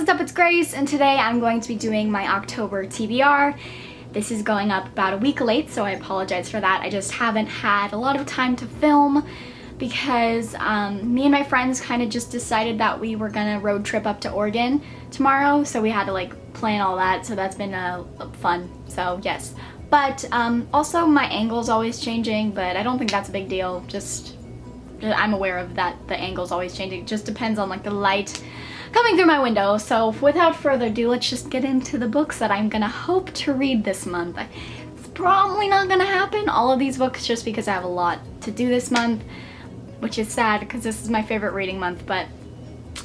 what's up? It's Grace, and today I'm going to be doing my October TBR. This is going up about a week late, so I apologize for that. I just haven't had a lot of time to film because me and my friends kind of just decided that we were gonna road trip up to Oregon tomorrow, so we had to like plan all that, so that's been fun, so yes. But also my angle's always changing, but I don't think that's a big deal. Just I'm aware of that the angle's always changing. It just depends on like the light coming through my window. So without further ado, let's just get into the books that I'm gonna hope to read this month. It's probably not gonna happen, all of these books, just because I have a lot to do this month, which is sad because this is my favorite reading month, but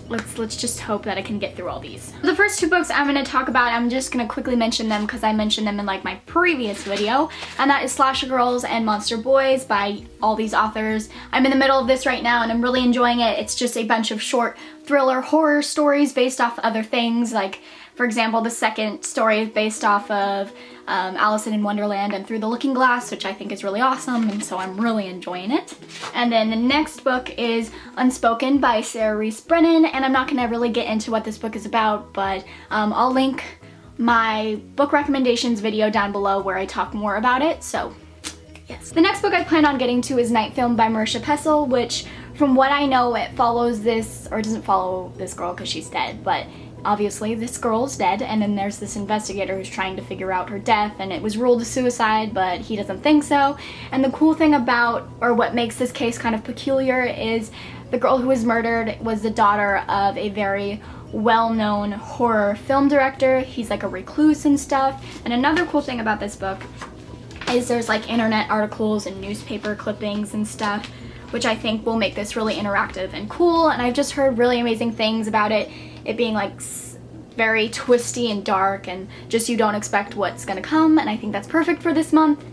let's just hope that I can get through all these. The first two books I'm going to talk about, I'm just going to quickly mention them because I mentioned them in like my previous video, and that is Slasher Girls and Monster Boys by all these authors. I'm in the middle of this right now and I'm really enjoying it. It's just a bunch of short thriller horror stories based off other things. Like, for example, the second story is based off of Alice in Wonderland and Through the Looking Glass, which I think is really awesome, and so I'm really enjoying it. And then the next book is Unspoken by Sarah Reese Brennan, and I'm not going to really get into what this book is about, but I'll link my book recommendations video down below where I talk more about it, so yes. The next book I plan on getting to is Night Film by Marisha Pessl, which from what I know it follows this, or doesn't follow this girl because she's dead, but obviously this girl's dead, and then there's this investigator who's trying to figure out her death, and it was ruled a suicide, but he doesn't think so. And the cool thing about, or what makes this case kind of peculiar, is the girl who was murdered was the daughter of a very well-known horror film director. He's like a recluse and stuff. And another cool thing about this book is there's like internet articles and newspaper clippings and stuff, which I think will make this really interactive and cool, and I've just heard really amazing things about it. It being like very twisty and dark, and just you don't expect what's gonna come, and I think that's perfect for this month.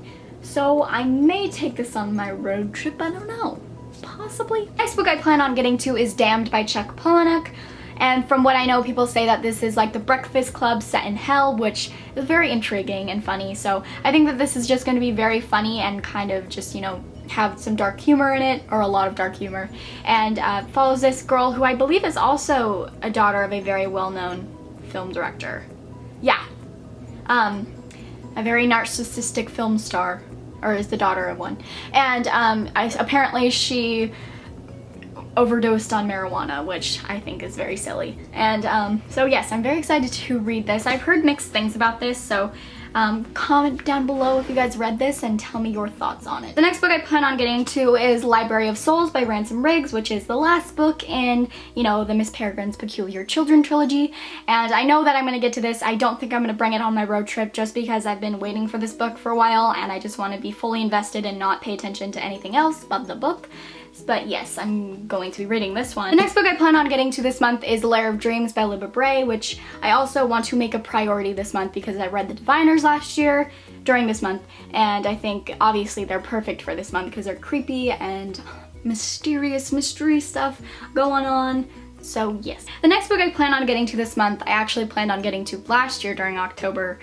So I may take this on my road trip, I don't know, possibly. Next book I plan on getting to is Damned by Chuck Palahniuk, and from what I know, people say that this is like the Breakfast Club set in hell, which is very intriguing and funny, so I think that this is just gonna be very funny and kind of just, you know, have some dark humor in it, or a lot of dark humor, and follows this girl who I believe is also a daughter of a very well-known film director. Yeah, a very narcissistic film star, or is the daughter of one, and apparently she overdosed on marijuana, which I think is very silly. And so yes, I'm very excited to read this. I've heard mixed things about this, so comment down below if you guys read this and tell me your thoughts on it. The next book I plan on getting to is Library of Souls by Ransom Riggs, which is the last book in, you know, the Miss Peregrine's Peculiar Children trilogy. And I know that I'm gonna get to this. I don't think I'm gonna bring it on my road trip just because I've been waiting for this book for a while and I just want to be fully invested and not pay attention to anything else but the book. But yes, I'm going to be reading this one. The next book I plan on getting to this month is Lair of Dreams by Libba Bray, which I also want to make a priority this month because I read The Diviners last year during this month, and I think obviously they're perfect for this month because they're creepy and mysterious mystery stuff going on. So yes. The next book I plan on getting to this month, I actually planned on getting to last year during October,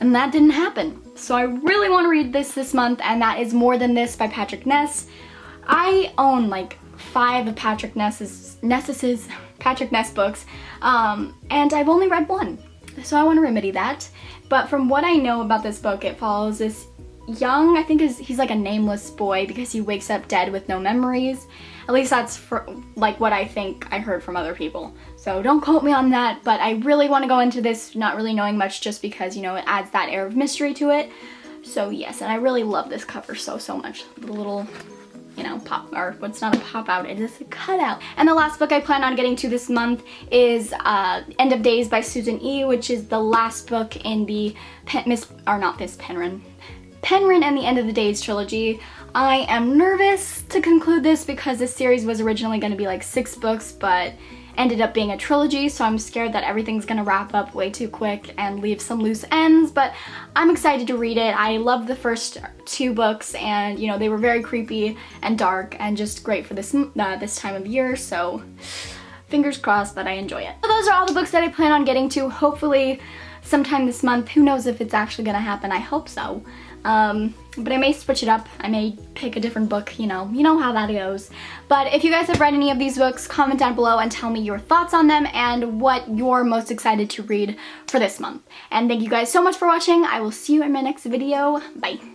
and that didn't happen. So I really want to read this month, and that is More Than This by Patrick Ness. I own like 5 of Patrick Ness's books, and I've only read 1, so I want to remedy that. But from what I know about this book, it follows this young, I think he's like a nameless boy because he wakes up dead with no memories. At least that's like what I think I heard from other people. So don't quote me on that, but I really want to go into this not really knowing much just because, you know, it adds that air of mystery to it. So yes, and I really love this cover so much. The little, you know, pop, or what's not a pop out, it is a cutout. And the last book I plan on getting to this month is End of Days by Susan E., which is the last book in the Penryn and the End of the Days trilogy. I am nervous to conclude this because this series was originally going to be like 6 books, but ended up being a trilogy, so I'm scared that everything's gonna wrap up way too quick and leave some loose ends, but I'm excited to read it. I loved the first 2 books, and you know, they were very creepy and dark and just great for this time of year, so fingers crossed that I enjoy it. So those are all the books that I plan on getting to. Hopefully sometime this month. Who knows if it's actually gonna happen? I hope so. But I may switch it up. I may pick a different book, you know how that goes. But if you guys have read any of these books, comment down below and tell me your thoughts on them and what you're most excited to read for this month. And thank you guys so much for watching. I will see you in my next video. Bye.